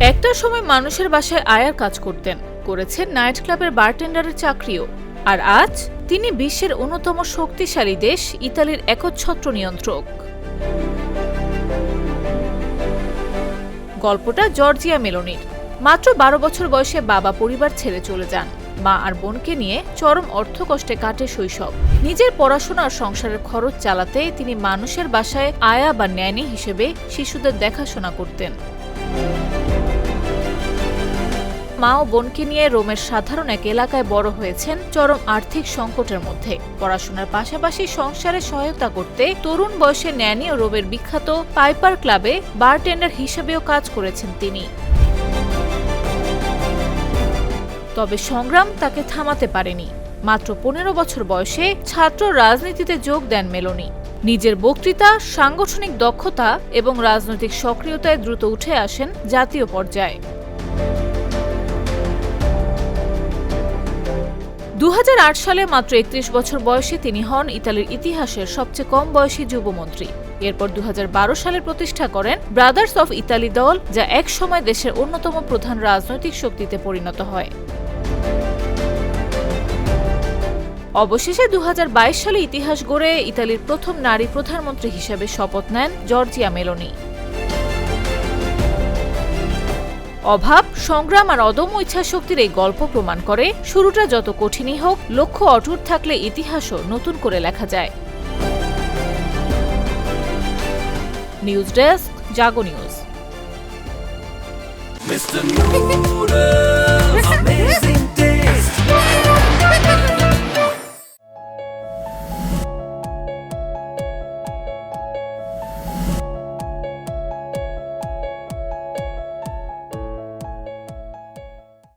একটা সময় মানুষের বাসায় আয়ার কাজ করতেন, করেছেন নাইট ক্লাবের বারটেন্ডারের চাকরিও। আর আজ তিনি বিশ্বের অন্যতম শক্তিশালী দেশ ইতালির একচ্ছত্র নিয়ন্ত্রক। গল্পটা জর্জিয়া মেলোনির। মাত্র 12 বছর বয়সে বাবা পরিবার ছেড়ে চলে যান। মা আর বোনকে নিয়ে চরম অর্থকষ্টে কাটে শৈশব। নিজের পড়াশোনা আর সংসারের খরচ চালাতে তিনি মানুষের বাসায় আয়া বা ন্যানি হিসেবে শিশুদের দেখাশোনা করতেন। মা ও বোনকে নিয়ে রোমের সাধারণ এক এলাকায় বড় হয়েছেন চরম আর্থিক সংকটের মধ্যে। পড়াশোনার পাশাপাশি সংসারে সহায়তা করতে তরুণ বয়সে ন্যানি ও রোমের বিখ্যাত পাইপার ক্লাবে বারটেন্ডার হিসেবেও কাজ করেছেন তিনি। তবে সংগ্রাম তাকে থামাতে পারেনি। মাত্র 15 বছর বয়সে ছাত্র রাজনীতিতে যোগ দেন মেলোনি। নিজের বক্তৃতা, সাংগঠনিক দক্ষতা এবং রাজনৈতিক সক্রিয়তায় দ্রুত উঠে আসেন জাতীয় পর্যায়ে। 2008 সালে মাত্র 31 বছর বয়সে তিনি হন ইতালির ইতিহাসের সবচেয়ে কম বয়সী যুবমন্ত্রী। এরপর 2012 সালে প্রতিষ্ঠা করেন ব্রাদার্স অফ ইতালি দল, যা এক সময় দেশের অন্যতম প্রধান রাজনৈতিক শক্তিতে পরিণত হয়। অবশেষে 2022 সালে ইতিহাস গড়ে ইতালির প্রথম নারী প্রধানমন্ত্রী হিসেবে শপথ নেন জর্জিয়া মেলোনি। অভাব, সংগ্রাম আর অদম্য ইচ্ছাশক্তির এই গল্প প্রমাণ করে শুরুটা যত কঠিনই হোক, লক্ষ্য অটুট থাকলে ইতিহাসও নতুন করে লেখা যায়। নিউজ ডেস্ক, জাগো নিউজ। Mr. Noodle, amazing.